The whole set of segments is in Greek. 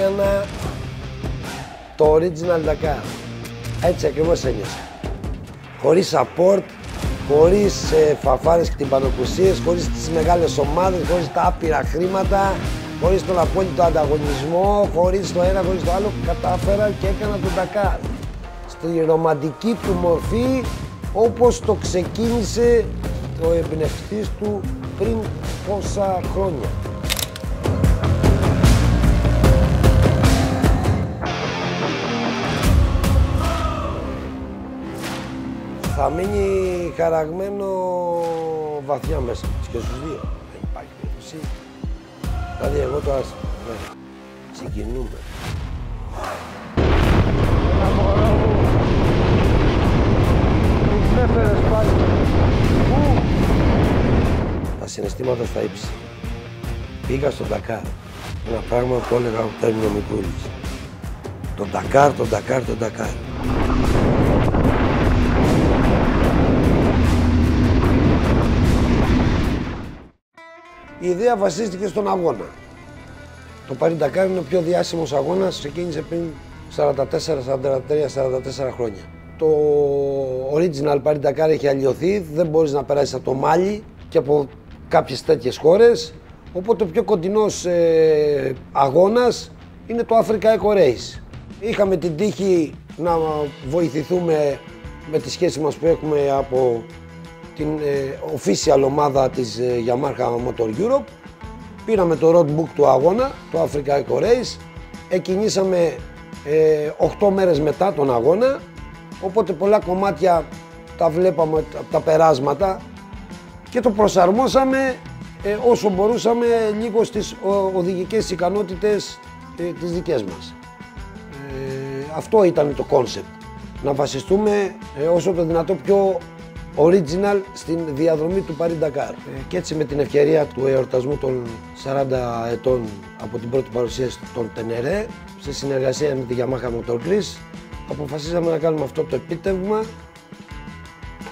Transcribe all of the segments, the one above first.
έκανα το original Dakar. Έτσι ακριβώς ένιωσα. Χωρίς support, χωρίς φαφάρες και τυμπανοκουσίες, χωρίς τις μεγάλες ομάδες, χωρίς τα άπειρα χρήματα, χωρίς τον απόλυτο ανταγωνισμό, χωρίς το ένα, χωρίς το άλλο, κατάφερα και έκανα τον Dakar. Στη ρομαντική του μορφή, όπως το ξεκίνησε ο εμπνευστής του πριν πόσα χρόνια. Θα μείνει χαραγμένο βαθιά μέσα και στους δύο. Δεν υπάρχει περίπτωση. Δηλαδή εγώ τώρα συγκινούμε. Τα συναισθήματα στα ύψη. Πήγα στο Dakar. Ένα πράγμα που έλεγα ότι έμεινε ο Μικρούλης. Το Dakar, το Dakar, το Dakar. Η ιδέα βασίστηκε στον αγώνα. Το Paris Dakar είναι ο πιο διάσημος αγώνας, ξεκίνησε πριν 44 χρόνια. Το original Paris Dakar έχει αλλοιωθεί, δεν μπορείς να περάσεις από το Μάλι και από κάποιες τέτοιες χώρες, οπότε ο πιο κοντινός αγώνας είναι το Africa Eco Race. Είχαμε την τύχη να βοηθηθούμε με τη σχέση μας που έχουμε από την official ομάδα της Yamaha Motor Europe. Πήραμε το roadbook του αγώνα, το Africa Eco Race. Εκκινήσαμε 8 μέρες μετά τον αγώνα, οπότε πολλά κομμάτια τα βλέπαμε από τα περάσματα και το προσαρμόσαμε όσο μπορούσαμε λίγο στις οδηγικές ικανότητες τις δικές μας. Αυτό ήταν το concept. Να βασιστούμε όσο το δυνατό πιο original στην διαδρομή του Paris Dakar. Και έτσι με την ευκαιρία του εορτασμού των 40 ετών από την πρώτη παρουσίαση των Τενερέ, σε συνεργασία με τη Yamaha Motor Greece, αποφασίσαμε να κάνουμε αυτό το επίτευγμα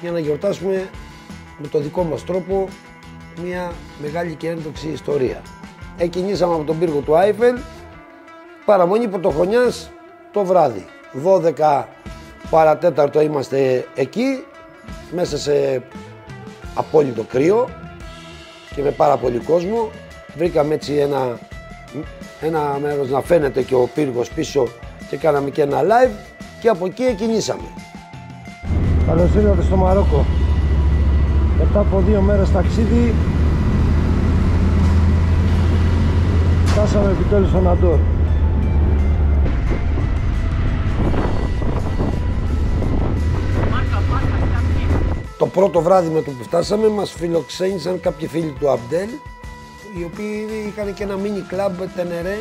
για να γιορτάσουμε με το δικό μας τρόπο μια μεγάλη και ένδοξη ιστορία. Εκκινήσαμε από τον πύργο του Άιφελ, παραμονή πρωτοχρονιάς το βράδυ. 12 παρατέταρτο είμαστε εκεί, μέσα σε απόλυτο κρύο και με πάρα πολύ κόσμο. Βρήκαμε έτσι ένα μέρος να φαίνεται και ο πύργος πίσω και κάναμε και ένα live και από εκεί εκκινήσαμε. Καλώς ήρθατε στο Μαρόκο. Μετά από 2 μέρες ταξίδι φτάσαμε επιτέλους στον Αντόρ. Το πρώτο βράδυ με το που φτάσαμε μας φιλοξένησαν κάποιοι φίλοι του Αμπτέλ, οι οποίοι είχαν και ένα mini club Τενερέ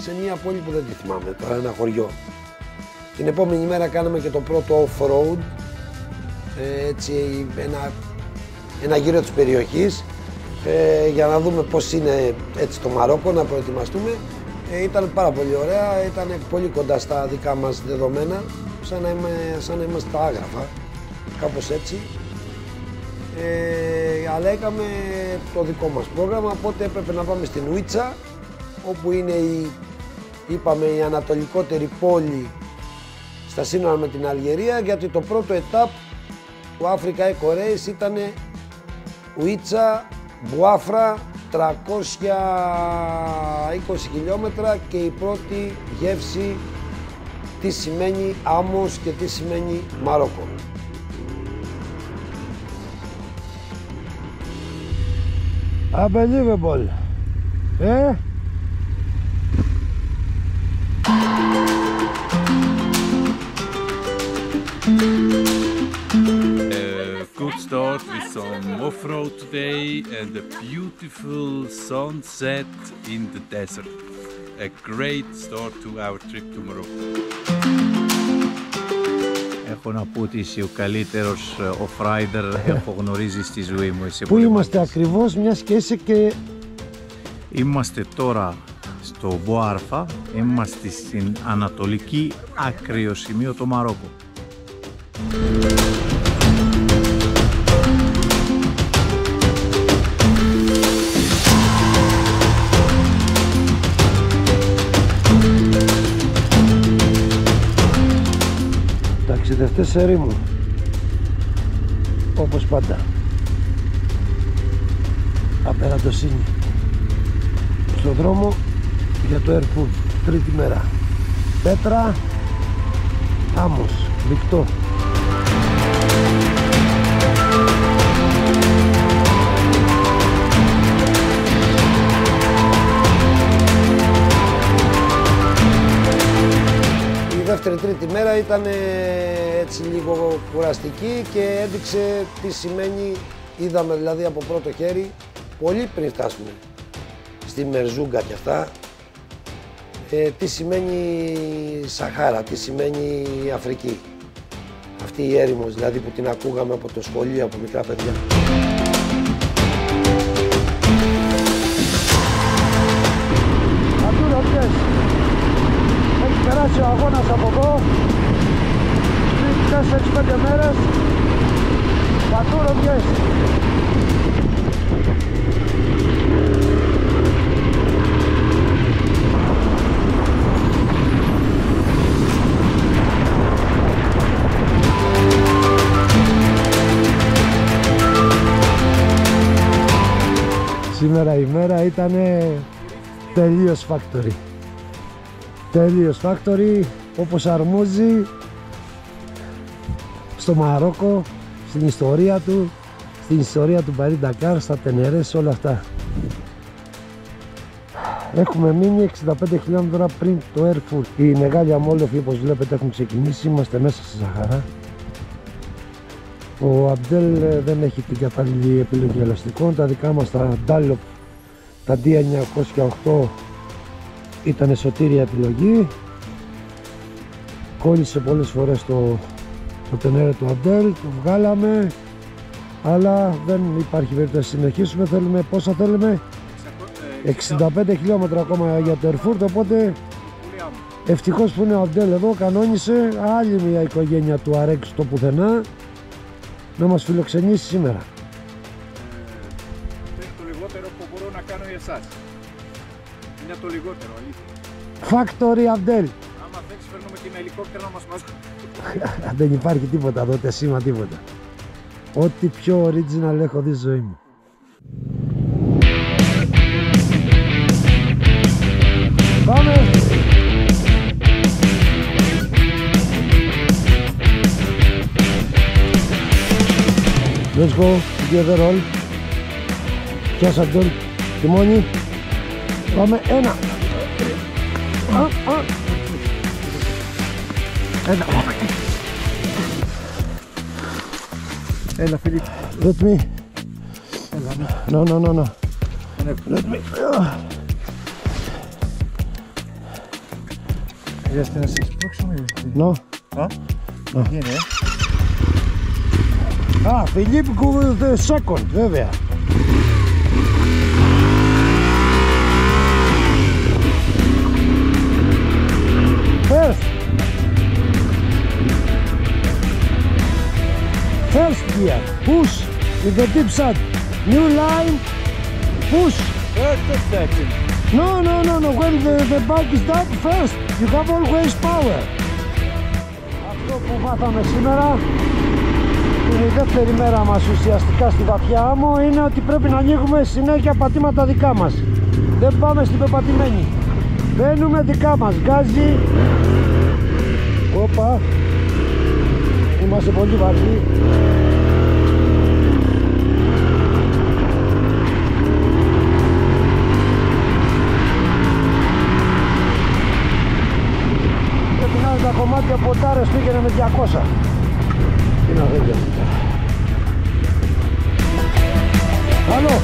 σε μια πόλη που δεν τη θυμάμαι τώρα, ένα χωριό. Την επόμενη μέρα κάναμε και το πρώτο off-road, έτσι ένα γύρο της περιοχής, για να δούμε πώς είναι έτσι το Μαρόκο, να προετοιμαστούμε. Ήταν πάρα πολύ ωραία, ήταν πολύ κοντά στα δικά μας δεδομένα, σαν να είμαστε τα άγραφα, κάπως έτσι. Αλλά έκαμε το δικό μας πρόγραμμα, οπότε έπρεπε να πάμε στην Ουίτσα, όπου είναι η ανατολικότερη πόλη στα σύνορα με την Αλγερία, γιατί το πρώτο ετάπ του Africa Eco Race ήταν Ουίτσα, Μπουάφρα, 320 χιλιόμετρα και η πρώτη γεύση τι σημαίνει άμμος και τι σημαίνει Μαρόκο. Unbelievable. Good start with some off-road today and a beautiful sunset in the desert. A great start to our trip to Morocco. Έχω να πω ότι είσαι ο καλύτερος off-rider έχω γνωρίζει στη ζωή μου. Πού είμαστε ακριβώς, μιας και είσαι και... Είμαστε τώρα στο Μποάρφα, είμαστε στην ανατολική άκριο σημείο το Μαρόκο. Είμαστε σε Ρήμου, όπως πάντα. Απερατοσύνη. Στο δρόμο για το Erfurt, τρίτη μέρα. Πέτρα, άμμος, λικτό. Δεύτερη-τρίτη μέρα ήταν έτσι λίγο κουραστική και έδειξε τι σημαίνει, είδαμε δηλαδή από πρώτο χέρι, πολύ πριν φτάσουμε στη Μερζούγκα και αυτά, τι σημαίνει Σαχάρα, τι σημαίνει Αφρική. Αυτή η έρημος δηλαδή που την ακούγαμε από το σχολείο, από μικρά παιδιά. Έχει περάσει ο αγώνας από εδώ πριν 4-5 μέρες. Πατούρωμιες. Σήμερα η μέρα ήταν τελείως factory. Τελείως factory, όπως αρμόζει στο Μαρόκο, στην ιστορία του, στην ιστορία του Paris Dakar, στα Τενερές, όλα αυτά. Έχουμε μείνει 65 χιλιόμετρα πριν το Erfurt. Οι μεγάλοι αμόλοφοι, όπως βλέπετε, έχουν ξεκινήσει, είμαστε μέσα στη Σαχαρά. Ο Abdel δεν έχει την κατάλληλη επιλογή ελαστικών, τα δικά μας τα Dunlop, τα D908 ήταν σωτήρια επιλογή. Κόλλησε πολλές φορές το τενέρε του Abdel, το βγάλαμε, αλλά δεν υπάρχει περίπτωση να συνεχίσουμε. Θέλουμε, πόσα θέλουμε? 65 χιλιόμετρα ακόμα για το Erfurt, οπότε ευτυχώς που είναι ο Abdel εδώ, κανόνισε άλλη μια οικογένεια του Αρέξ στο πουθενά να μας φιλοξενήσει σήμερα. Είναι το λιγότερο που μπορώ να κάνω για εσάς. Είναι το λιγότερο, αλήθεια. Factory Abdel. Άμα θέλεις φέρνουμε και ένα ελικόπτερο να μας μαζεύει. Δεν υπάρχει τίποτα εδώ, τεσίμα τίποτα. Ό,τι πιο original έχω δει στη ζωή μου. Πάμε! Let's go together all. Πιάσα τον τιμόνι. Πάμε, ένα. Ένα. Έλα, Φίλιπ. Let me. Έλα, No. Let me. Χρειάζεται να σε σπρώξουμε. No. Είναι, Φιλίπ second, βέβαια. First gear, push with the deep sand. New line, push. First or second? No. When the bike is done, first, you have always power. Αυτό που μάθαμε σήμερα, την δεύτερη μέρα μας ουσιαστικά στη βαθιά άμμο, είναι ότι πρέπει να ανοίγουμε συνέχεια πατήματα δικά μας. Δεν πάμε στην πεπατημένη. Μπαίνουμε δικά μας, γκάζι. Όπα. Είμαστε πολύ βαρύ. Πρέπει να είναι τα κομμάτια ποτάρες, πήγαινε με 200. Τι να δείτε. Άλλο.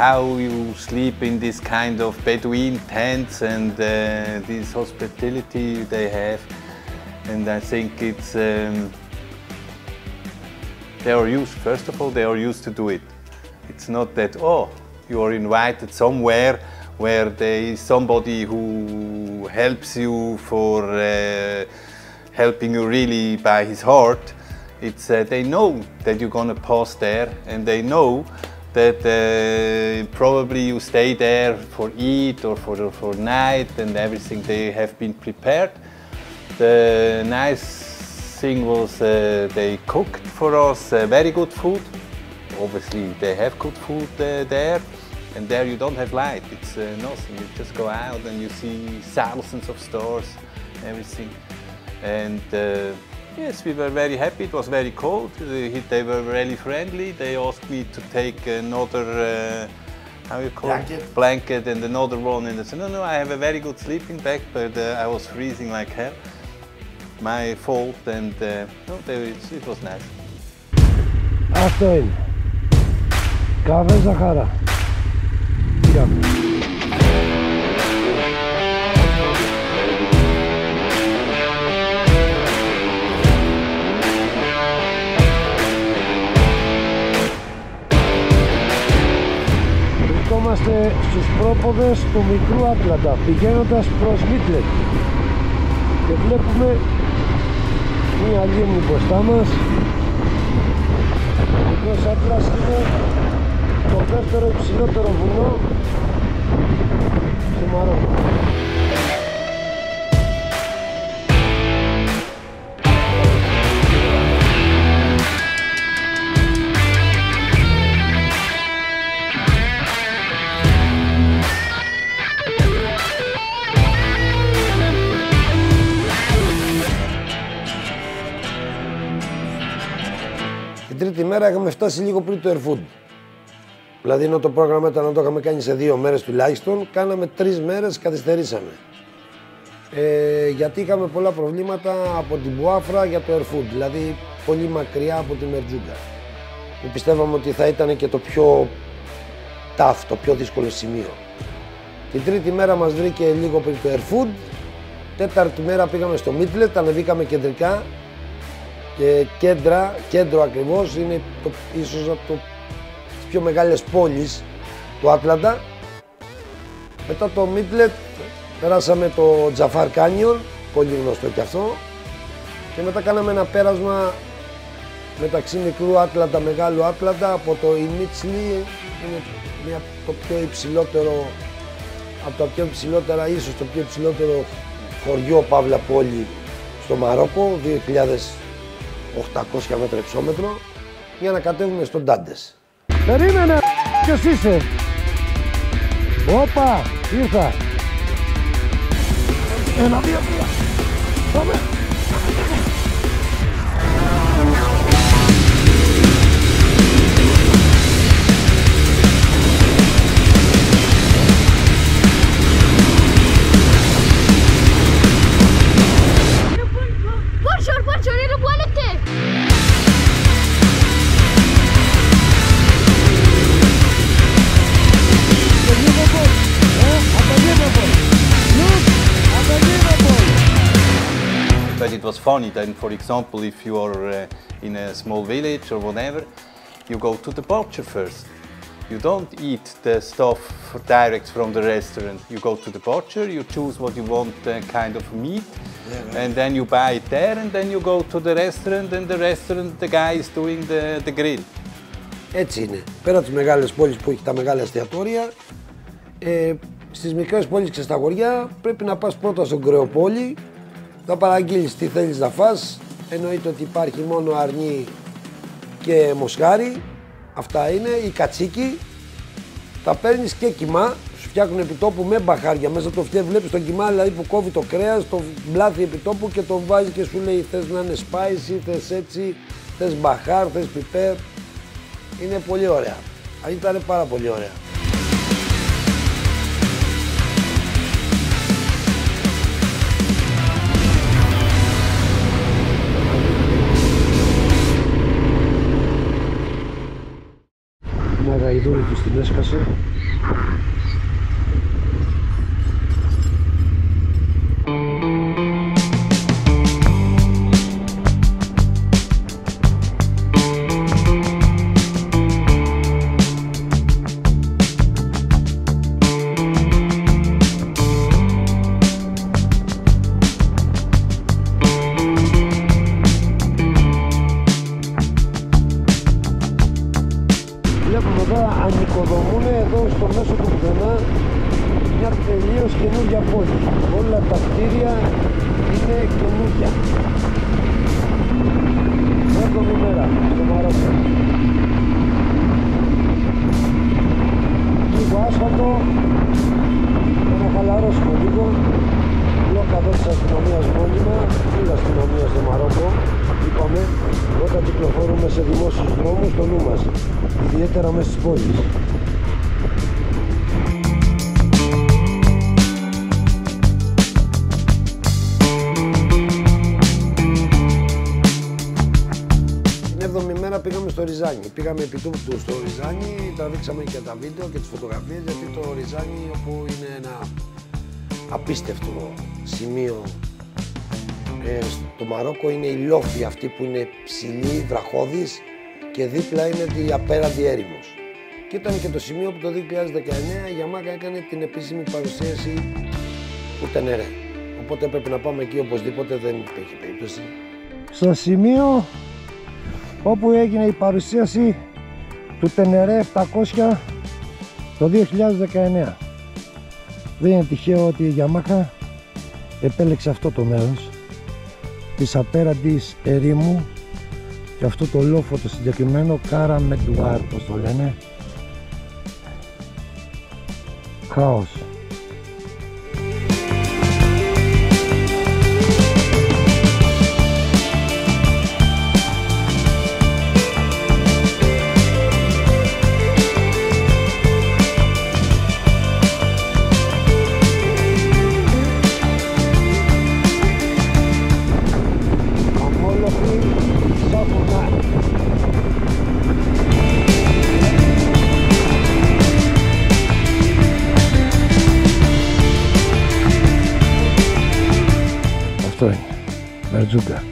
How you sleep in this kind of Bedouin tents and this hospitality they have, and I think it's they are used. First of all, they are used to do it. It's not that you are invited somewhere where there is somebody who helps you for helping you really by his heart. It's they know that you're gonna pass there, and they know that probably you stay there for eat or for night and everything. They have been prepared, The nice thing was they cooked for us very good food. Obviously they have good food there, and there you don't have light. It's nothing. You just go out and you see thousands of stores, everything. And yes, we were very happy. It was very cold. They were really friendly. They asked me to take another how you call it? Blanket and another one. And I said, no, I have a very good sleeping bag, but I was freezing like hell. My fault, and no, it was nice. Αυτό είναι. Καφέ Ζαχαρά. Πήγαμε. Βρισκόμαστε στους πρόποδες του μικρού Άτλαντα, πηγαίνοντας προς Μίτλετ. Και βλέπουμε μία λίμνη μπροστά μας. Ο μικρός Άτλας είναι το δεύτερο υψηλότερο βουνό στο Μαρόκο. Την τρίτη μέρα είχαμε φτάσει λίγο πριν το Airfood. Δηλαδή ενώ το πρόγραμμα ήταν να το είχαμε κάνει σε 2 μέρες τουλάχιστον, κάναμε 3 μέρες, καθυστερήσαμε. Γιατί είχαμε πολλά προβλήματα από την Μπουάφρα για το Airfood, δηλαδή πολύ μακριά από τη Μερτζούγκα. Που πιστεύαμε ότι θα ήταν και το πιο tough, το πιο δύσκολο σημείο. Την τρίτη μέρα μας βρήκε λίγο πριν το Airfood. Τέταρτη μέρα πήγαμε στο Μίτλετ, ανεβήκαμε κεντρικά. Και κέντρο ακριβώς, είναι ίσως από τις πιο μεγάλες πόλεις του Άτλαντα. Μετά το Μίτλετ περάσαμε το Τζαφάρ Κάνιον, πολύ γνωστό και αυτό. Και μετά κάναμε ένα πέρασμα μεταξύ μικρού Άτλαντα, μεγάλου Άτλαντα, από το Ινίτσλι, είναι το πιο υψηλότερο, από τα πιο υψηλότερα, ίσως το πιο υψηλότερο χωριό, παύλα πόλη στο Μαρόκο, 2.800 μέτρα υψόμετρο, για να κατέβουμε στον Ντάντες. Περίμενε, ποιος είσαι? Όπα, ήρθα. 1, 2, 3, πάμε. But it was funny then, for example, if you are in a small village or whatever, you go to the butcher first. You don't eat the stuff direct from the restaurant. You go to the butcher, you choose what you want kind of meat, and then you buy it there, and then you go to the restaurant, and the guy is doing the grill. Έτσι είναι. Πέρα από τις μεγάλες πόλεις που έχει τα μεγάλα εστιατόρια, στις μικρές πόλεις και στα χωριά πρέπει να πας πρώτα στον κρεοπόλη, θα παραγγείλεις τι θέλεις να φας. Εννοείται ότι υπάρχει μόνο αρνί και μοσχάρι, αυτά είναι, ή κατσίκι. Τα παίρνεις και κιμά, σου φτιάχνουν επιτόπου με μπαχάρια, μέσα το βλέπεις το κιμά δηλαδή που κόβει το κρέας, το μπλάθει επιτόπου και το βάζει και σου λέει θες να είναι spicy, θες έτσι, θες μπαχάρ, θες πιπέρ. Είναι πολύ ωραία. Ήταν πάρα πολύ ωραία. Μια γαϊδούρη τους την έσκασε. Βλέπουμε εδώ ανοικοδομούν εδώ στο μέσο του πουθενά μια τελείως καινούργια πόλη. Όλα τα κτίρια είναι καινούργια. Έβδομη μέρα στο Μαρόκο. Λίγο άσφαλτο, να χαλαρώσουμε λίγο. Μπλοκ εδώ της αστυνομίας μόνιμα, η αστυνομία στο Μαρόκο. Είπαμε, όταν κυκλοφορούμε σε δημόσιους δρόμους, το νου μας, ιδιαίτερα μέσα στις πόλεις. Πήγαμε στο Ριζάνι, πήγαμε επί τούτου στο Ριζάνι, τραβήξαμε και τα βίντεο και τις φωτογραφίες, γιατί το Ριζάνι, όπου είναι ένα απίστευτο σημείο στο Μαρόκο, είναι η λόφη αυτή που είναι ψηλή, βραχώδης, και δίπλα είναι η απέραντη έρημος. Και ήταν και το σημείο που το 2019 η Yamaha έκανε την επίσημη παρουσίαση του Τενερέ. Οπότε έπρεπε να πάμε εκεί οπωσδήποτε, δεν υπήρχε περίπτωση. Στο σημείο όπου έγινε η παρουσίαση του Τενερέ 700 το 2019. Δεν είναι τυχαίο ότι η Yamaha επέλεξε αυτό το μέρος της απέραντης ερήμου και αυτό το λόφο το συγκεκριμένο, Κάρα Μεντουάρ, πως το λένε, χάος. Αυτό είναι, Μπερτζούκα.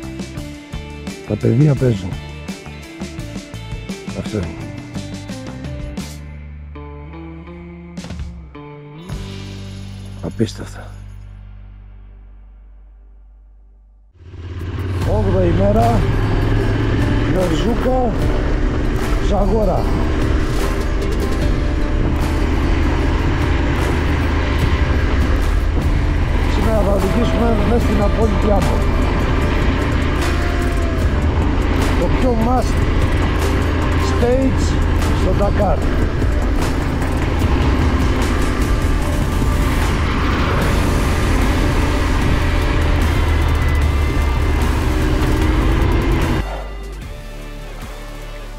Τα παιδεία παίζουν. Αυτό είναι. Απίστευτα. 8η ημέρα, Μπερτζούκα, Ζαγόρα. Σήμερα θα οδηγήσουμε μέσα στην απόλυτη άμμο. Το πιο must stage στο Dakar.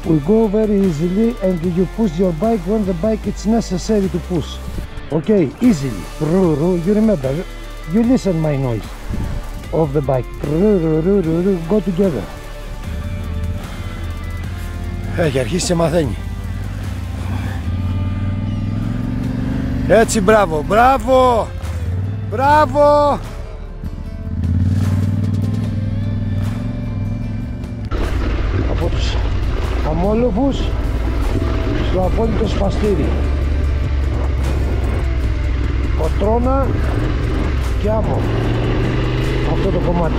We go very easily and you push your bike when the bike it's necessary to push. Okay, easily. You remember, you listen my noise of the bike. Go together. Έχει αρχίσει και μαθαίνει. Έτσι, μπράβο, μπράβο, μπράβο. Από τους αμόλοφους στο απόλυτο σπαστήρι. Κοτρώνα και άμμο. Αυτό το κομμάτι.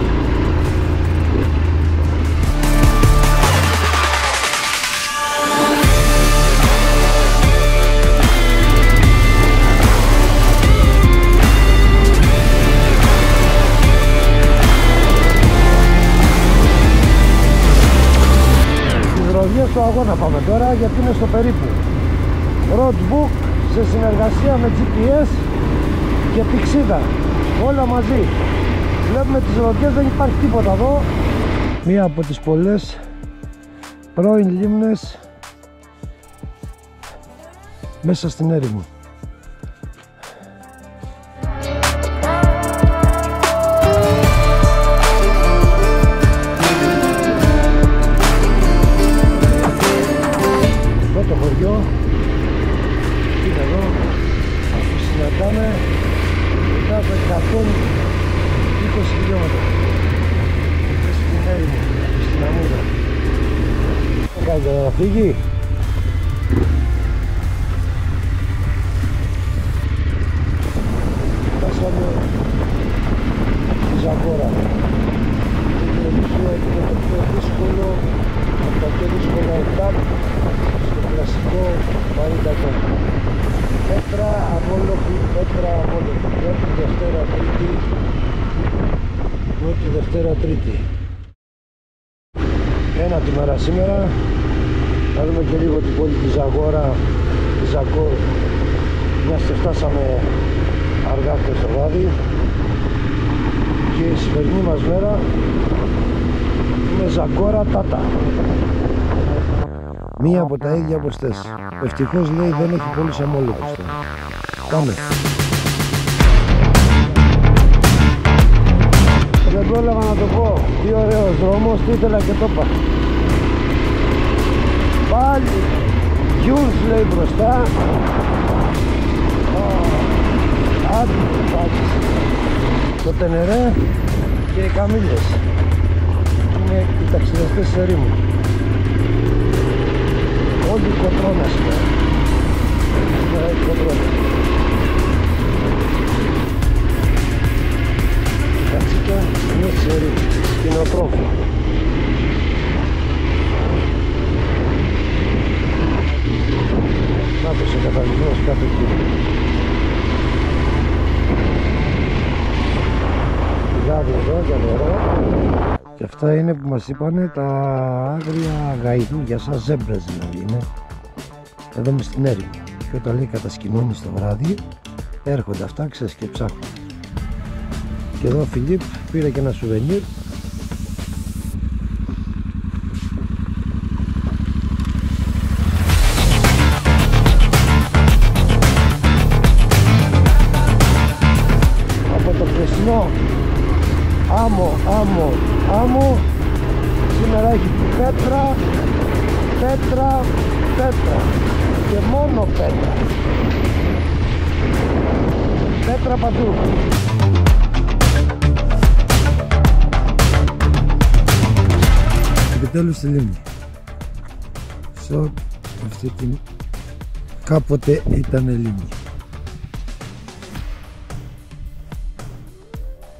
Στις ροδιές του αγώνα πάμε τώρα, γιατί είναι στο περίπου. Roadbook σε συνεργασία με GPS και πηξίδα, όλα μαζί. Βλέπουμε τις ροδιές, δεν υπάρχει τίποτα εδώ. Μία από τις πολλές πρώην λίμνες μέσα στην έρημο. Αυτό το χωριό είναι εδώ, που συναντάμε μετά από 120 χιλιόμετρα στην έρημο, στην Αμούδα. Κάνετε να φύγει. Φτάσαμε στη Ζαγόρα. Είναι το πιο δύσκολο από τα πιο δύσκολα ετάπ στο κλασικό Μαρίτακο. Πέτρα, αμόλοφη, πέτρα, Τρίτη. Ένατη μέρα σήμερα. Θα δούμε και λίγο την πόλη της Ζαγόρα, τη Ζαγκόρ, μιας και φτάσαμε αργά χθες το βράδυ. Και η σημερινή μας μέρα είναι Ζαγκόρα Τάτα. Μία από τα ίδια όπως θες. Ευτυχώς λέει δεν έχει πολλούς αμόλογους τώρα. Πάμε. Δεν πρόλαβα να το πω. Τι ωραίος δρόμος, τι ήθελα και το είπα. Πάλι γιους λέει μπροστά. Άντε πάλι. Το Τενερέ και οι Καμήλες. Είναι οι ταξιδευτές σε Ρήμου. Όλοι κοτρώνα σήμερα. Σήμερα έχει κοτρώνα. Κατσίκα είναι σε Ρήμου. Κοινοτρόφο. Νάτος ο καθαρισμός κάθε κύριο. Πηγάδι εδώ για νερό. Και αυτά είναι που μας είπανε τα άγρια γαϊδούρια, σαν ζέμπρες δηλαδή είναι. Εδώ μες στην έρημο. Και όταν λέει κατασκηνώνει το βράδυ, έρχονται αυτά, ξέρεις, και ψάχνουν. Και εδώ ο Φιλίπ πήρε και ένα σουβενίρ. Από το χθεσινό άμμο, σήμερα έχει πέτρα και μόνο πέτρα παντού. Επιτέλους στη λίμνη. Σε αυτή την κάποτε ήταν λίμνη.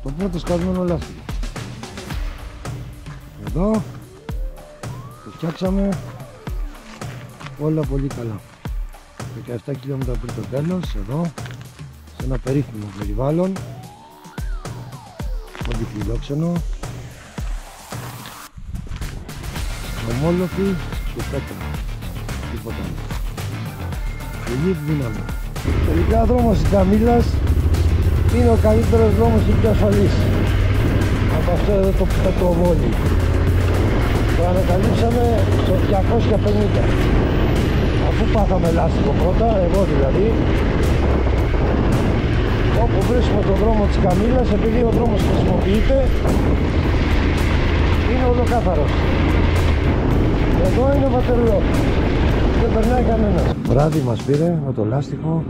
Το πρώτο σκασμένο λάστιχο. Εδώ το φτιάξαμε όλα πολύ καλά. 17 χιλιόμετρα πριν το τέλος, εδώ σε ένα περίφημο περιβάλλον, αντιφιλόξενο, ομόλοφη και πέτρα, τίποτα άλλο. Φιλίπ δύναμη. Τελικά δρόμος της Καμήλας είναι ο καλύτερος δρόμος και πιο ασφαλής από αυτό εδώ το πετροβόλι. Το ανακαλύψαμε στο 250, αφού πάθαμε λάστιχο πρώτα, εγώ δηλαδή. Όπου βρίσκουμε τον δρόμο της Καμήλας, επειδή ο δρόμος χρησιμοποιείται, είναι ολοκάθαρος. Εδώ είναι βατερλό, δεν περνάει κανένας. Βράδυ μας πήρε με το λάστιχο.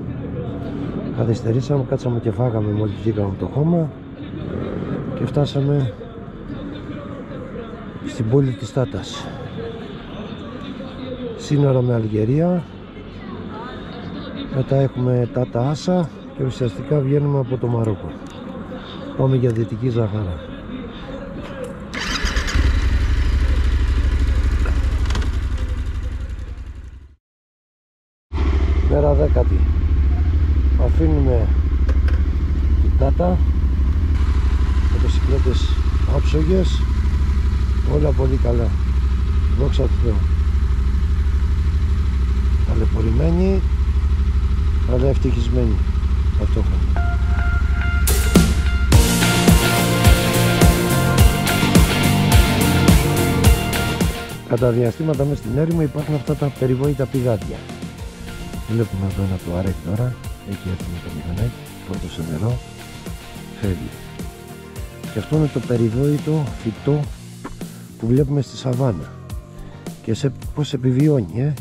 Καθυστερήσαμε, κάτσαμε και φάγαμε μόλις βγήκαμε από το χώμα και φτάσαμε στην πόλη της Τάτας. Σύνορα με Αλγερία, μετά έχουμε Τάτα Άσα και ουσιαστικά βγαίνουμε από το Μαρόκο. Πάμε για Δυτική Ζαχάρα. Μέρα 10η. Αφήνουμε την Τάτα, μοτοσυκλέτες άψογες, όλα πολύ καλά, δόξα τω Θεώ. Ταλαιπωρημένοι αλλά ευτυχισμένοι ταυτόχρονα. Κατά διαστήματα μέσα στην έρημο υπάρχουν αυτά τα περιβόητα πηγάδια. Βλέπουμε εδώ ένα τουαρέκ τώρα, έχει έρθει με το μηχανάκι, πρώτο σε νερό, φεύγει. Και αυτό είναι το περιβόητο φυτό που βλέπουμε στη σαβάνα. Και πώς επιβιώνει,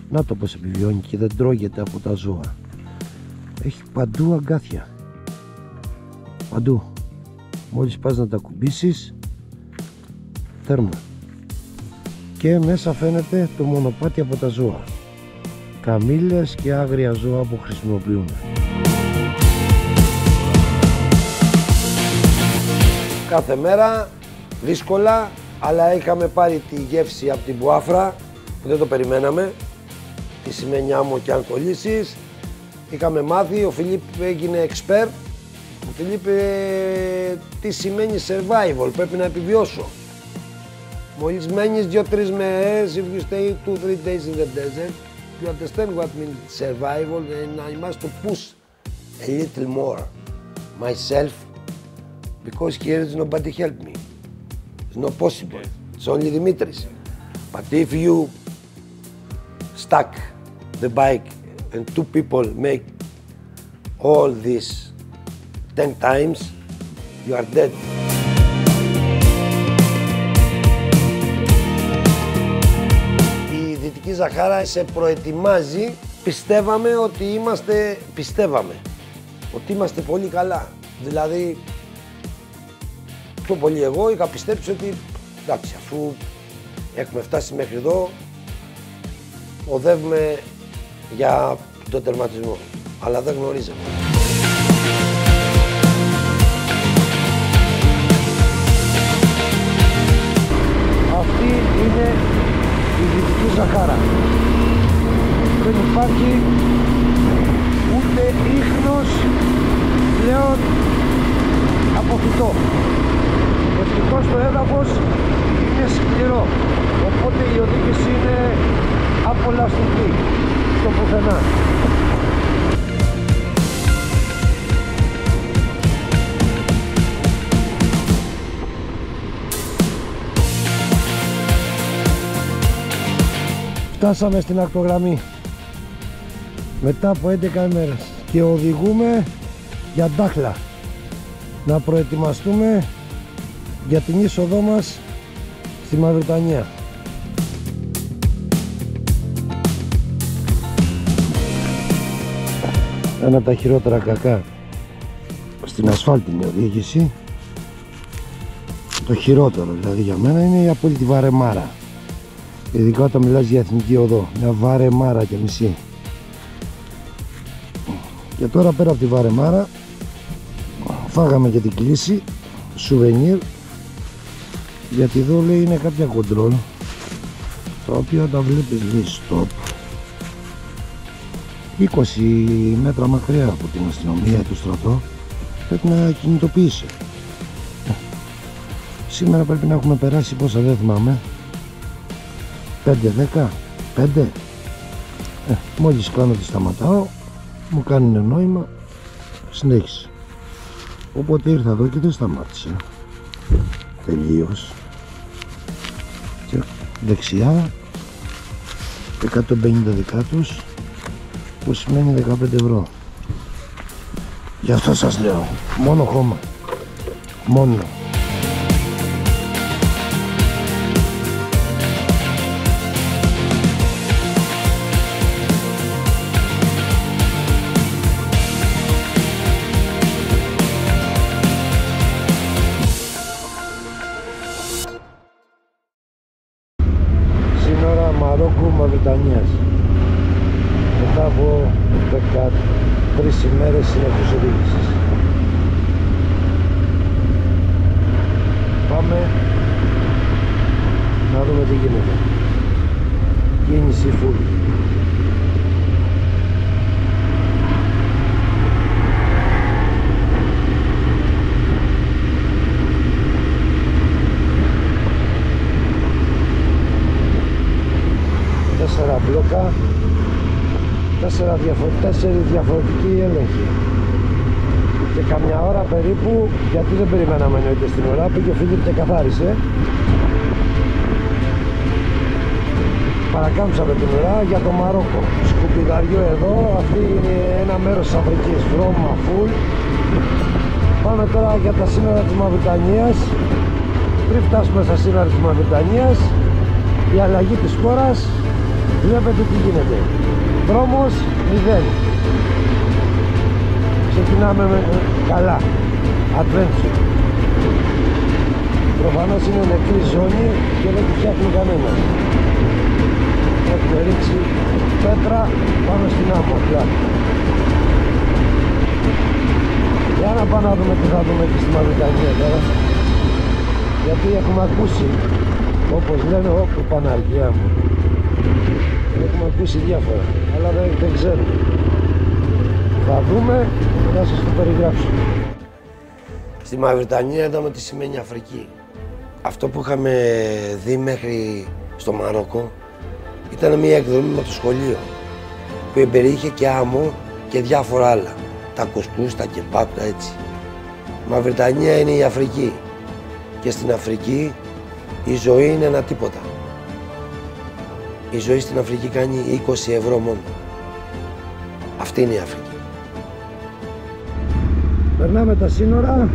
Να το πώς επιβιώνει και δεν τρώγεται από τα ζώα. Έχει παντού αγκάθια. Παντού. Μόλις πας να τα κουμπίσεις, θέρμα. Και μέσα φαίνεται το μονοπάτι από τα ζώα. Καμήλες και άγρια ζώα που χρησιμοποιούμε. Κάθε μέρα δύσκολα, αλλά είχαμε πάρει τη γεύση από την Μπουάφρα που δεν το περιμέναμε. Τι σημαίνει άμμο και αν κολλήσεις. Είχαμε μάθει, ο Φιλίπ έγινε expert Μου Φιλίπ, τι σημαίνει survival, πρέπει να επιβιώσω. Μόλις μένεις 2-3 μέρες, if you stay 2-3 days in the desert, you understand what means survival, and I must to push a little more myself, because here is nobody help me. It's not possible. It's only Dimitris. But if you stuck the bike and 2 people make all this 10 times, you are dead. Η Δυτική Ζαχάρα σε προετοιμάζει. Πιστεύαμε ότι είμαστε πολύ καλά. Δηλαδή, πιο πολύ εγώ είχα πιστέψει ότι εντάξει, αφού έχουμε φτάσει μέχρι εδώ, οδεύουμε για τον τερματισμό. Αλλά δεν γνωρίζαμε. Αυτή είναι η Δυτική Ζαχάρα. Δεν υπάρχει ούτε ίχνος πλέον από φυτό. Ευτυχώς το έδαφος είναι σκληρό, οπότε η οδήγηση είναι απολαυστική στο πουθενά. Φτάσαμε στην ακτογραμμή μετά από 11 μέρες και οδηγούμε για Ντάχλα να προετοιμαστούμε για την είσοδό μας στη Μαυριτανία. Ένα από τα χειρότερα κακά στην ασφάλτινη οδήγηση, το χειρότερο δηλαδή για μένα, είναι η απόλυτη βαρεμάρα. Ειδικά όταν μιλάς για εθνική οδό, μια βαρεμάρα και μισή. Και τώρα πέρα από τη βαρεμάρα φάγαμε και την κλίση σουβενίρ, γιατί εδώ λέει είναι κάποια κοντρόλ τα οποία τα βλέπεις, λέει stop 20 μέτρα μακριά από την αστυνομία του στρατό, πρέπει να κινητοποιήσει. Σήμερα πρέπει να έχουμε περάσει πόσα, δεν θυμάμαι, 5-10, 5. Μόλις κάνω ότι σταματάω, μου κάνουν νόημα, συνέχισε. Οπότε ήρθα εδώ και δεν σταμάτησε. Τελείως. Και δεξιά 150 δεκάτους, που σημαίνει 15 ευρώ. Γι' αυτό σας λέω, μόνο χώμα. Μόνο. Σύνορα Μαρόκου Μαυριτανίας. Μετά από 13 ημέρες συνεχούς οδήγησης. Πάμε να δούμε τι γίνεται. Κίνηση full. Τέσσερα μπλόκα, 4 διαφορετικοί έλεγχοι. Και καμιά ώρα περίπου, γιατί δεν περιμέναμε εννοείται στην ώρα, πήγε ο Φίλιπ και καθάρισε. Παρακάμψαμε την ώρα για το Μαρόκο. Σκουπιδαριό εδώ, αυτή είναι ένα μέρος της Αφρικής, βρώμα full. Πάμε τώρα για τα σύνορα της Μαυριτανίας. Πριν φτάσουμε στα σύνορα της Μαυριτανίας, η αλλαγή της χώρας, βλέπετε τι γίνεται. Δρόμος 0. Ξεκινάμε με καλά. Adventure. Προφανώς είναι νεκρή ζώνη και δεν τη φτιάχνει κανένα. Έχουμε ρίξει πέτρα πάνω στην άμμο πια. Για να πάμε να δούμε τι θα δούμε και στη Μαυριτανία τώρα. Γιατί έχουμε ακούσει, όπως λένε, όπου Παναγία μου. Έχουμε ακούσει διάφορα, αλλά δεν ξέρουμε. Θα δούμε και θα σας το περιγράψω. Στη Μαυριτανία είδαμε τι σημαίνει Αφρική. Αυτό που είχαμε δει μέχρι στο Μαρόκο ήταν μια εκδρομή με το σχολείο που περιείχε και άμμο και διάφορα άλλα. Τα κουσκούς, τα κεμπάπ, τα έτσι. Η Μαυριτανία είναι η Αφρική και στην Αφρική η ζωή είναι ένα τίποτα. Η ζωή στην Αφρική κάνει 20 ευρώ μόνο. Αυτή είναι η Αφρική. Περνάμε τα σύνορα,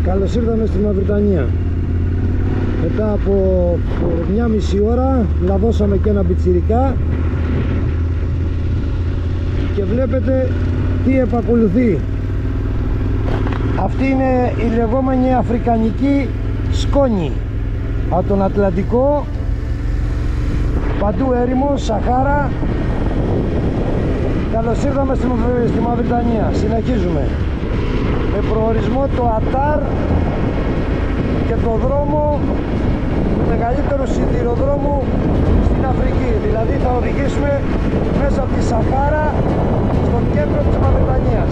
καλώς ήρθαμε στη Μαυριτανία. Μετά από μια μισή ώρα λαδώσαμε και ένα πιτσιρικά και βλέπετε τι επακολουθεί. Αυτή είναι η λεγόμενη αφρικανική σκόνη. Από τον Ατλαντικό, παντού έρημο, Σαχάρα. Καλώς ήρθαμε στη Μαυριτανία. Συνεχίζουμε με προορισμό το Ατάρ και το δρόμο του μεγαλύτερου σιδηροδρόμου στην Αφρική. Δηλαδή θα οδηγήσουμε μέσα από τη Σαχάρα στο κέντρο της Μαυριτανίας.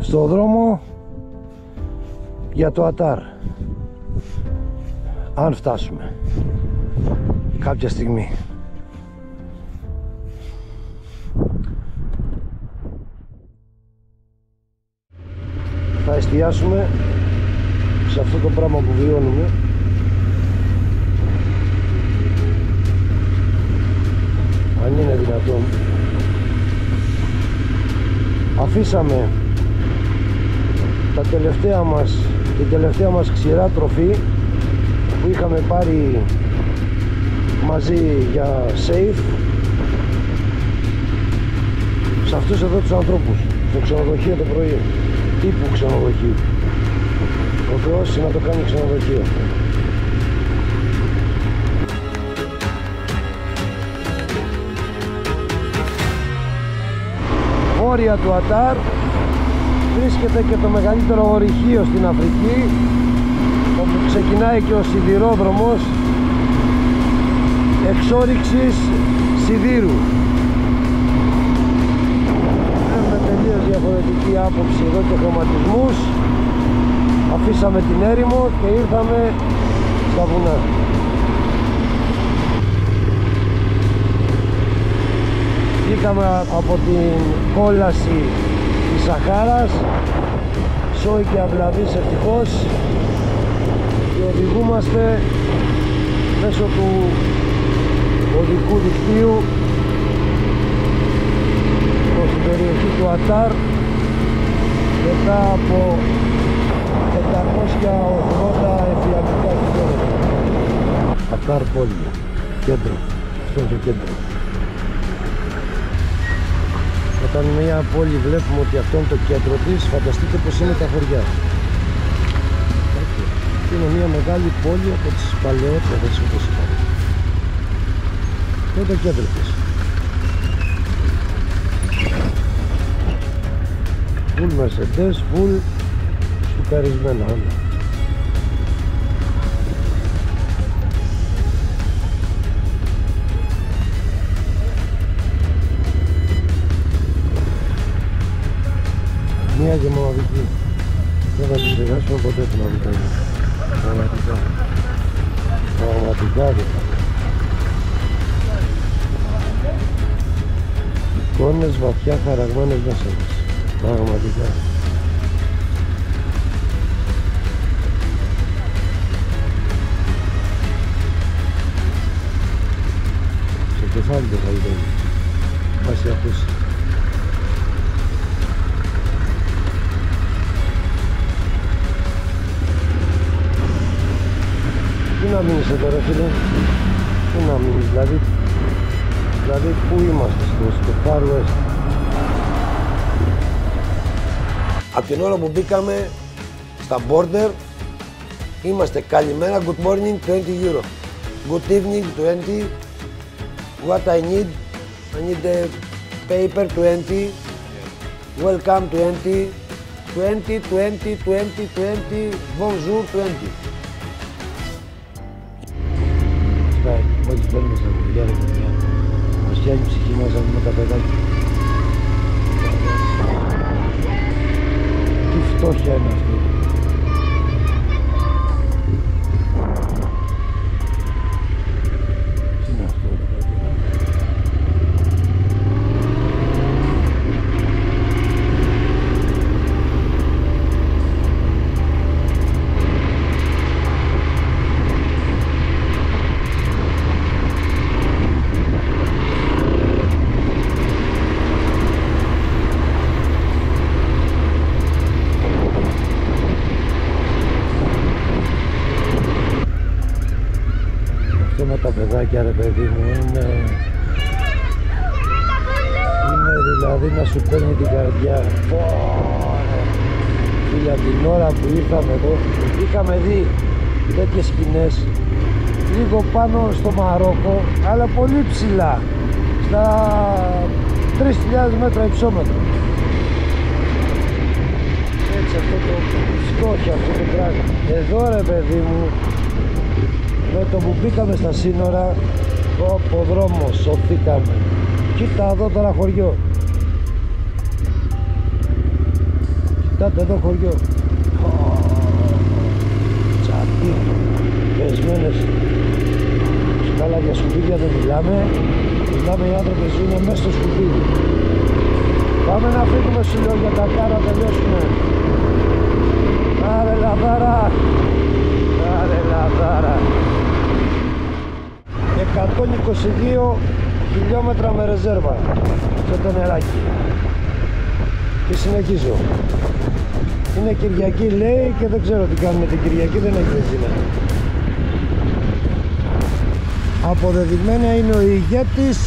Στο δρόμο για το Ατάρ, αν φτάσουμε κάποια στιγμή. Θα εστιάσουμε σε αυτό το πράγμα που βιώνουμε. Αν είναι δυνατόν. Αφήσαμε την τελευταία μας ξηρά τροφή που είχαμε πάρει μαζί για safe σε αυτούς εδώ τους ανθρώπους στο ξενοδοχείο το πρωί, τύπου ξενοδοχείο. Ο Θεός να το κάνει ξενοδοχείο. Βόρεια του Ατάρ βρίσκεται και το μεγαλύτερο ορυχείο στην Αφρική, όπου ξεκινάει και ο σιδηρόδρομος εξόρυξης σιδήρου. Έχουμε τελείως διαφορετική άποψη εδώ και χρωματισμούς. Αφήσαμε την έρημο και ήρθαμε στα βουνά. Βγήκαμε από την κόλαση της Σαχάρας, σόι και αυλαβής ευτυχώς, και οδηγούμαστε μέσω του οδικού δικτύου προς την περιοχή του Ατάρ μετά από 480 εφιαλτικά χιλιόμετρα. Ατάρ πόλη, κέντρο, αυτό είναι το κέντρο. Όταν μια πόλη βλέπουμε ότι αυτό είναι το κέντρο της, φανταστείτε πως είναι τα χωριά. Είναι μια μεγάλη πόλη από τις παλαιότερες, όπως είπαμε. Αυτό είναι το κέντρο της. Φουλ Mercedes, φουλ σουκαρισμένα όλα. Μια και μοναδική. Δεν θα την ξεχάσουμε ποτέ την Μαυριτανία. Πραγματικά. Πραγματικά δεν θα. Εικόνες βαθιά χαραγμένες μέσα μας. Πραγματικά. Στο κεφάλι δεν θα γίνει. Βάσει ακούσει. Τι να μείνεις εδώ ρε φίλε, τι να μείνεις, δηλαδή πού είμαστε, στο Far West. Από την ώρα που μπήκαμε στα border, είμαστε καλημέρα, good morning, 20 euro. Good evening 20. What I need a paper 20. Welcome 20. 20, 20, 20, 20. Bonjour 20. Μόλις μπαίνουμε στα δουλειά, ρε παιδιά, μας πιάνει η ψυχή μας με τα παιδάκια. Τι φτώχεια είναι αυτή. Τι είναι αυτό, ρε παιδιά. Με τα παιδάκια, ρε παιδί μου, είναι δηλαδή να σου παίρνει την καρδιά. Φίλια, την ώρα που ήρθαμε εδώ είχαμε δει τέτοιες σκηνές λίγο πάνω στο Μαρόκο, αλλά πολύ ψηλά, στα 3.000 μέτρα υψόμετρο. Έτσι, αυτό το φτώχεια, αυτό το πράγμα. Εδώ, ρε παιδί μου, με το που μπήκαμε στα σύνορα, ο δρόμος, σωθήκαμε. Κοίτα εδώ τώρα χωριό. Κοιτάτε εδώ χωριό. Τσατί, πεσμένες σκάλα για σκουπίδια δεν μιλάμε. Μιλάμε οι άνθρωποι ζουν μέσα στο σκουπίδι. Πάμε να φύγουμε, σου λέω, για τα κάρα, τελειώσουμε. Άρε λαδάρα. Άρε λαδάρα. 122 χιλιόμετρα με ρεζέρβα και το νεράκι. Και συνεχίζω. Είναι Κυριακή, λέει, και δεν ξέρω τι κάνουμε την Κυριακή, δεν έχει βενζίνα. Αποδεδειγμένα είναι ο ηγέτης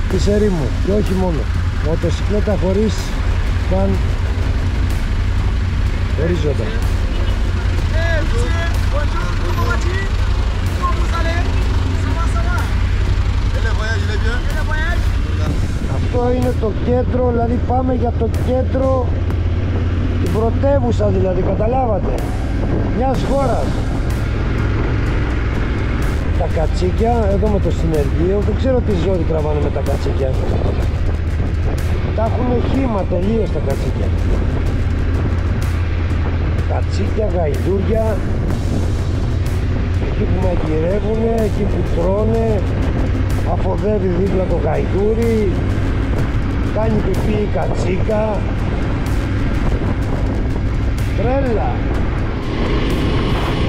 της ερήμου και όχι μόνο. Μοτοσυκλέτα χωρίς καν ορίζοντα. Αυτό είναι το κέντρο, δηλαδή πάμε για το κέντρο, την πρωτεύουσα δηλαδή, καταλάβατε, μιας χώρας. Τα κατσίκια, εδώ με το συνεργείο, δεν ξέρω τι ζώδι τραβάνε με τα κατσίκια. Τα έχουν χύμα τελείως τα κατσίκια. Κατσίκια, γαϊδούρια, εκεί που μαγειρεύουνε, εκεί που τρώνε, αφοδεύει δίπλα το γαϊδούρι, κάνει πιπί η κατσίκα. Τρέλα!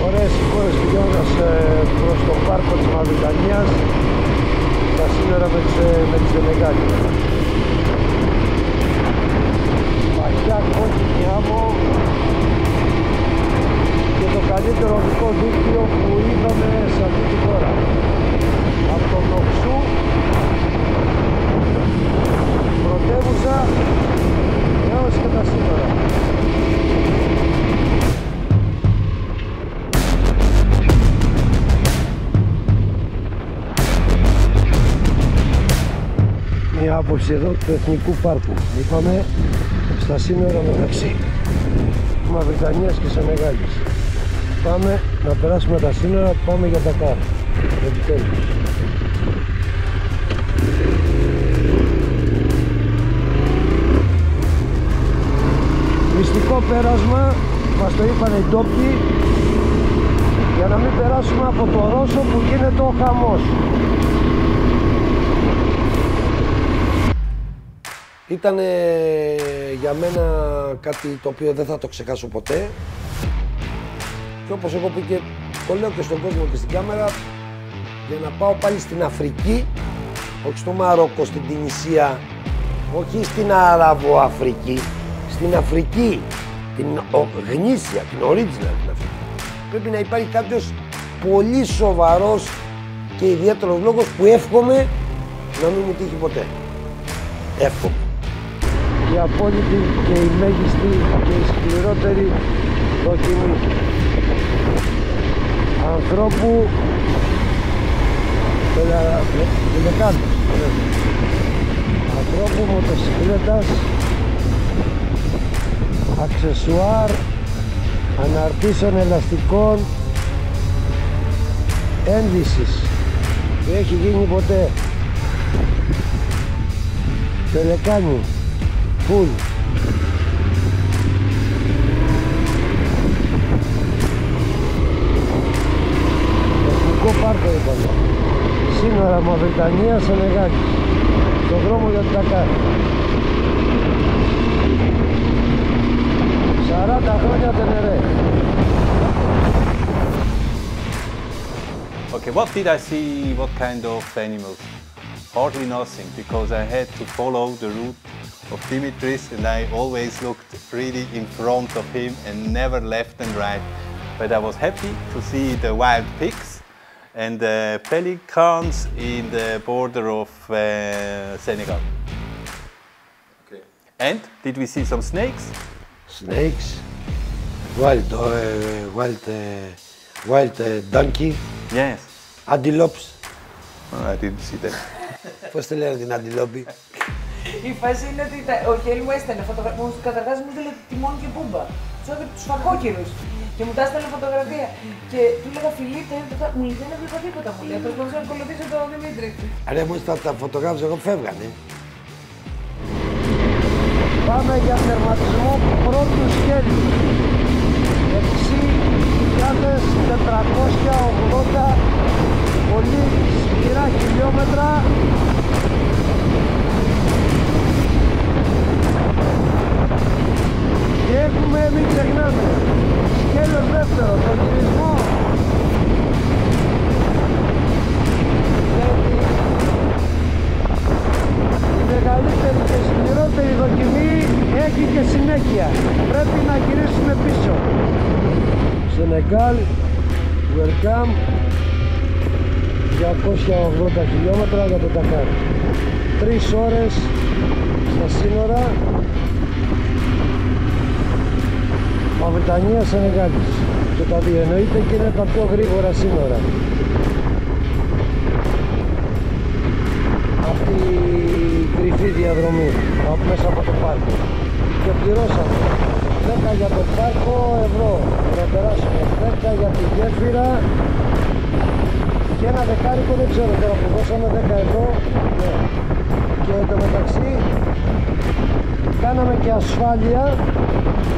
Ωραίες εικόνες πηγαίνοντας προς το πάρκο της Μαυριτανίας, στα σύνορα με τη Σενεγάλη. Παχιά κόκκινη άμμο και το καλύτερο οδικό δίκτυο που είδαμε σε αυτή τη χώρα. Από τον Οξού, πρωτεύουσα, έως και τα σύνορα. Μια άποψη εδώ του Εθνικού Πάρκου. Είπαμε στα σύνορα μεταξύ Μαυριτανίας και Σενεγάλης. Πάμε να περάσουμε τα σύνορα, πάμε για Ντακάρ. Επιτέλους. Μυστικό πέρασμα, μας το είπαν οι ντόπιοι, για να μην περάσουμε από το Ρώσο που γίνεται ο χαμός. Ήταν για μένα κάτι το οποίο δεν θα το ξεχάσω ποτέ. Και όπως έχω πει και το λέω και στον κόσμο και στην κάμερα, για να πάω πάλι στην Αφρική, όχι στο Μαρόκο, στην Τινησία, όχι στην Αραβοαφρική, στην Αφρική, την γνήσια, την original την Αφρική. Πρέπει να υπάρχει κάποιος πολύ σοβαρός και ιδιαίτερος λόγος που εύχομαι να μην μου τύχει ποτέ. Εύχομαι. Η απόλυτη και η μέγιστη και η σκληρότερη δοκιμή. ανθρώπου ανθρώπου μοτοσυκλέτας, αξεσουάρ, αναρτήσεων ελαστικών, ένδυσης. Δεν έχει γίνει ποτέ. Τελεκάνη, full. Εθνικό πάρκο είπαμε. Σύνορα Μαυριτανία, Σενεγάλη. Στον δρόμο για την Ντακάρ. 40 χρόνια Τενερέ. Okay, what did I see? What kind of animals? Hardly nothing, because I had to follow the route of Dimitris and I always looked really in front of him and never left and right. But I was happy to see the wild pigs and the pelicans in the border of Senegal. Okay. And did we see some snakes? Snakes, wild donkey, Yes. antelopes. Oh, I didn't see that. Πώς τη λένε την αντιλόπη? Η φάση είναι ότι ο Χέλη μου έστελνε φωτογραφία. Καταρχάς μου έστελνε Τιμόν και Πούμπα. Του έφερε τους φακόκυρους. Και μου τα έστελνε φωτογραφία. Και του έλεγα Φιλίππε, μου λέει δεν έβλεπα τίποτα. Μου λέει προσπαθούσα να ακολουθήσω τον Δημήτρη. Ρε μου τα φωτογράφησα εγώ, φεύγανε. Πάμε για τερματισμό πρώτου σκέλη. 6.480 πολύ σκληρά χιλιόμετρα. Και έχουμε, μην ξεχνάμε, σκέλος δεύτερο, τον γυρισμό. Η μεγαλύτερη και σκληρότερη δοκιμή έχει και συνέχεια. Πρέπει να γυρίσουμε πίσω. Σενεγάλ, welcome. 280 χιλιόμετρα για το Ντακάρ. 3 ώρες στα σύνορα Μαυριτανία Σενεγάλης. Και τα δύο εννοείται και είναι τα πιο γρήγορα σύνορα. Αυτή η κρυφή διαδρομή μέσα από το πάρκο. Και πληρώσαμε 10 για το πάρκο ευρώ. Να περάσουμε 10 για τη γέφυρα. Και ένα δεκάρικο δεν ξέρω τώρα που δώσαμε 10 ευρώ. Ναι. Και εν τω μεταξύ κάναμε και ασφάλεια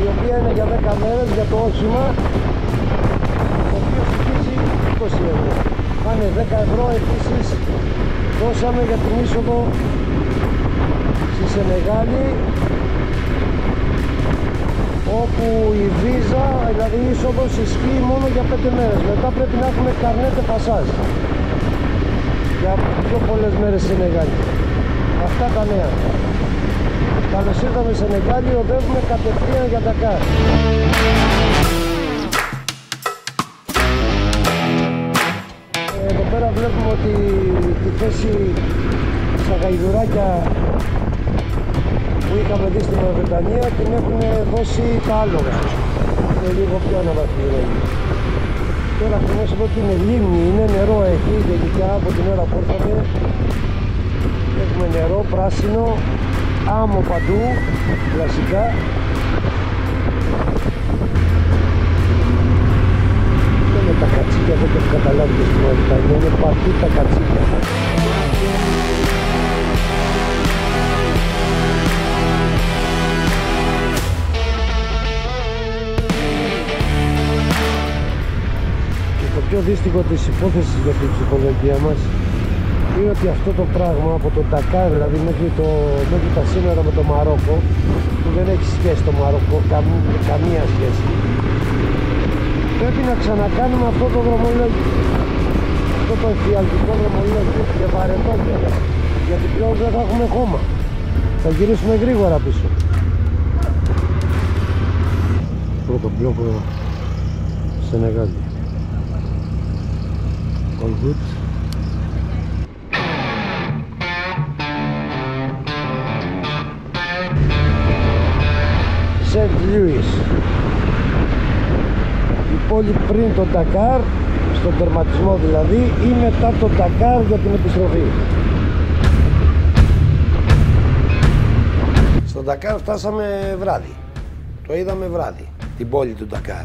η οποία είναι για 10 μέρες για το όχημα, το οποίο στοιχίζει 20 ευρώ. Πάνε 10 ευρώ επίσης δώσαμε για την είσοδο στη Σενεγάλη, όπου η βίζα, δηλαδή η είσοδος ισχύει μόνο για 5 μέρες. Μετά πρέπει να έχουμε καρνέτε πασάζ για πιο πολλές μέρες στη Σενεγάλη. Αυτά τα νέα. Καλώς ήρθαμε σε Σενεγάλη, οδεύουμε κατευθείαν για Ντακάρ. Εδώ πέρα βλέπουμε ότι τη θέση στα γαϊδουράκια που είχαμε δει στην Μαυριτανία την έχουν δώσει τα άλογα. Είναι λίγο πιο αναβαθμισμένη. Τώρα ακριβώς εδώ ότι είναι λίμνη, είναι νερό εκεί γενικά από την ώρα που ήρθαμε. Έχουμε νερό, πράσινο, άμμο παντού, κλασικά. Και με τα κατσίκια δεν το έχω καταλάβει και στην Μαυριτανία, είναι παντού τα κατσίκια. Το πιο δύστιχο της υπόθεσης για την ψυχολογία μας είναι ότι αυτό το πράγμα από το Ντακάρ, δηλαδή μέχρι τα σύνορα με το Μαρόκο, που δεν έχει σχέση το Μαρόκο, καμία σχέση, πρέπει να ξανακάνουμε αυτό το δρομολόγιο, αυτό το εφιαλτικό δρομολόγιο και βαρετό πια, γιατί πλέον δεν θα έχουμε χώμα, θα γυρίσουμε γρήγορα πίσω. Πρώτο μπλόκο Σενεγάλη. All good. Σεντ Λούις, η πόλη πριν το Ντακάρ, στον τερματισμό δηλαδή ή μετά τον Ντακάρ για την επιστροφή? Στον Ντακάρ φτάσαμε βράδυ. Το είδαμε βράδυ, την πόλη του Ντακάρ.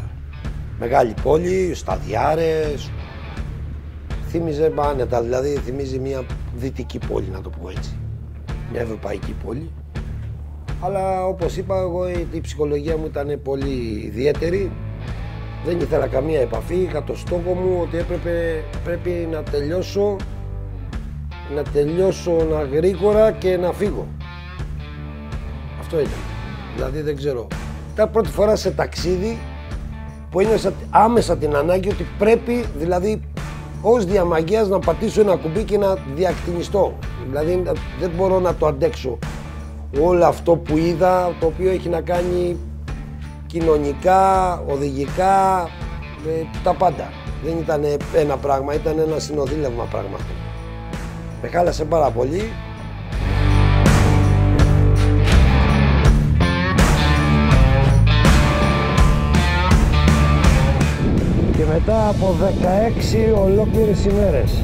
Μεγάλη πόλη, σταδιάρες. Θύμιζε άνετα, δηλαδή θυμίζει μια δυτική πόλη, να το πω έτσι. Μια ευρωπαϊκή πόλη. Αλλά όπως είπα, εγώ η ψυχολογία μου ήταν πολύ ιδιαίτερη. Δεν ήθελα καμία επαφή, είχα το στόχο μου ότι πρέπει να τελειώσω γρήγορα και να φύγω. Αυτό ήταν. Δηλαδή δεν ξέρω. Ήταν πρώτη φορά σε ταξίδι που ένιωσα άμεσα την ανάγκη ότι πρέπει, δηλαδή ως διαμαγείας, να πατήσω ένα κουμπί και να διακτηνιστώ. Δηλαδή δεν μπορώ να το αντέξω όλο αυτό που είδα, το οποίο έχει να κάνει κοινωνικά, οδηγικά, τα πάντα. Δεν ήταν ένα πράγμα, ήταν ένα συνοδήλευμα πραγμάτων. Με χάλασε πάρα πολύ. Και μετά από 16 ολόκληρες ημέρες,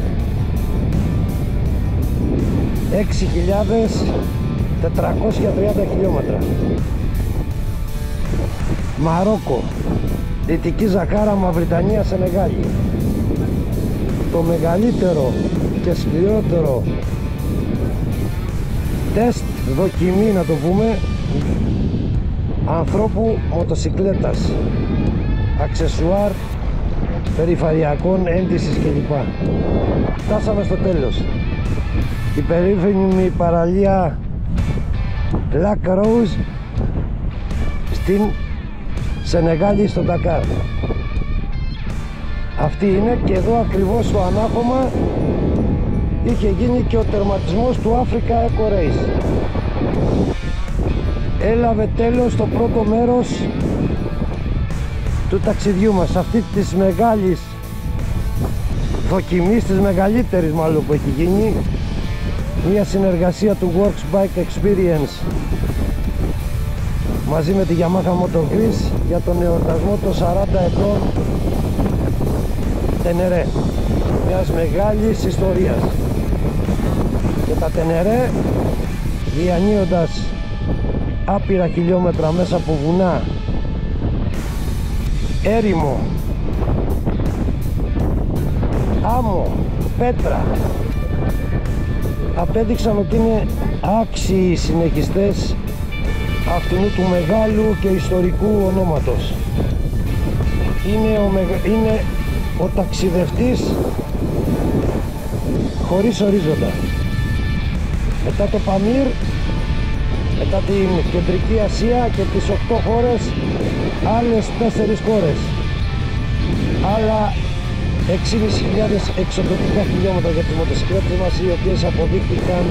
6.430 χιλιόμετρα. Μαρόκο, Δυτική Ζαχάρα, Μαυριτανία, Σενεγάλη. Το μεγαλύτερο και σκληρότερο τεστ, δοκιμή να το πούμε, ανθρώπου μοτοσικλέτας, αξεσουάρ, περιφερειακών, έντησης κλπ. Φτάσαμε στο τέλος. Η περίφημη παραλία Lac Rose στην Σενεγάλη, στο Ντακάρ. Αυτή είναι, και εδώ ακριβώς στο ανάχωμα είχε γίνει και ο τερματισμός του Africa Eco Race. Έλαβε τέλος το πρώτο μέρος του ταξιδιού μας, αυτή της μεγάλης δοκιμής, της μεγαλύτερης μάλλον που έχει γίνει, μια συνεργασία του Works Bike Experience μαζί με τη Yamaha Moto Greece για τον εορτασμό των 40 ετών Τενερέ, μιας μεγάλης ιστορίας. Και τα Τενερέ, διανύοντας άπειρα χιλιόμετρα μέσα από βουνά, έρημο, άμμο, πέτρα, απέδειξαν ότι είναι άξιοι συνεχιστές αυτού του μεγάλου και ιστορικού ονόματος. Είναι ο ταξιδευτής χωρίς ορίζοντα. Μετά το Παμίρ, μετά την Κεντρική Ασία και τις 8 χώρες, άλλες 4 χώρες, άλλα 6.500 εξωτικά χιλιόμετρα για τις μοτοσυκλέτες μας, οι οποίες αποδείχτηκαν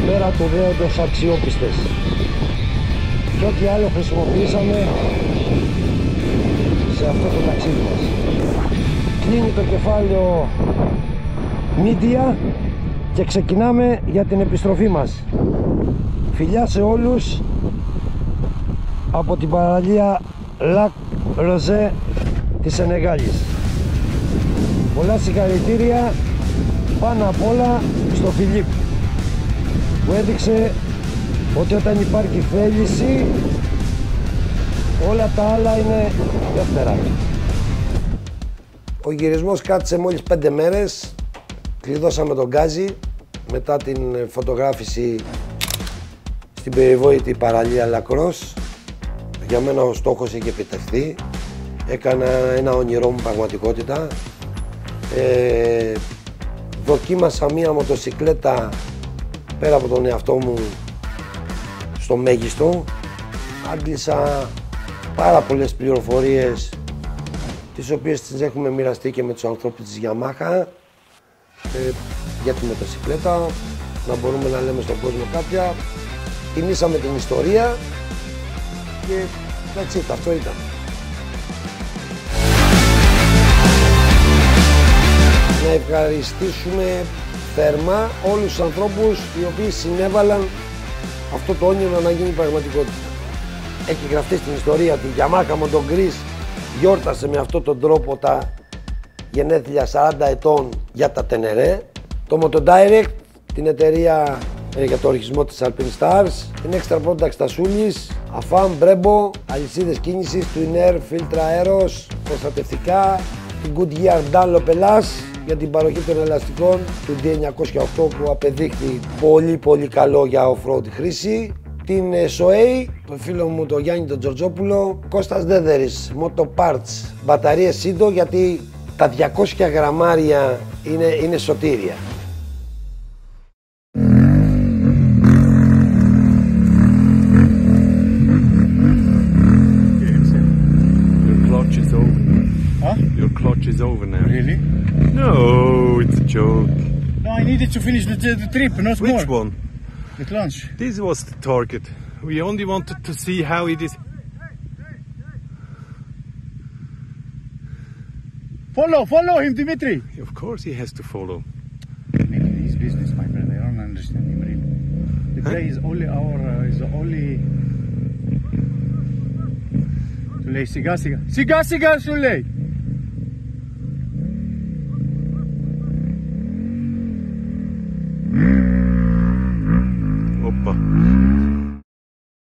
πέρα του δέοντος αξιόπιστες. Και ό,τι άλλο χρησιμοποιήσαμε σε αυτό το ταξίδι μας. Κλείνει το κεφάλαιο Media και ξεκινάμε για την επιστροφή μας. Φιλιά σε όλους από την παραλία Lac Rose της Σενεγάλης. Πολλά συγχαρητήρια πάνω απ' όλα στο Φιλίπ, που έδειξε ότι όταν υπάρχει θέληση όλα τα άλλα είναι δεύτερα. Ο γυρισμός κράτησε μόλις 5 μέρες. Κλειδώσαμε τον γκάζι μετά την φωτογράφηση στην περιβόητη παραλία Λακρός. Για μένα ο στόχος είχε επιτευχθεί. Έκανα ένα όνειρό μου πραγματικότητα. Δοκίμασα μία μοτοσικλέτα πέρα από τον εαυτό μου στο μέγιστο. Άντλησα πάρα πολλές πληροφορίες, τις οποίες τις έχουμε μοιραστεί και με τους ανθρώπους της Yamaha για τη μοτοσικλέτα, να μπορούμε να λέμε στον κόσμο κάποια. Τιμήσαμε την ιστορία και that's it, αυτό ήταν. Να ευχαριστήσουμε θερμά όλους τους ανθρώπους οι οποίοι συνέβαλαν αυτό το όνειρο να γίνει πραγματικότητα. Έχει γραφτεί στην ιστορία ότι η Yamaha Moto Greece γιόρτασε με αυτόν τον τρόπο τα γενέθλια 40 ετών για τα Τενερέ. Το Motodirect, την εταιρεία για το ορχισμό της Alpine Stars. Την Extra Products Τασούλης, Afam, Brembo, αλυσίδες κίνησης, Twin Air, φίλτρα αέρος, προστατευτικά. Την Goodyear Dunlop Elas για την παροχή των ελαστικών του D908 που απεδείχθη πολύ καλό για off-road χρήση. Την SOA, το φίλο μου το Γιάννη τον Τζορτζόπουλο. Κώστας Δέδερης, Moto Parts, μπαταρίες Sido, γιατί τα 200 γραμμάρια είναι σωτήρια. Your clutch is over now. Really? No, it's a joke. No, I needed to finish the trip, not more. Which one? The clutch. This was the target. We only wanted to see how it is. Follow him, Dimitri. Of course he has to follow. Maybe his business, my friend. I don't understand him really. The guy is only Suley, siga. Siga, Suley.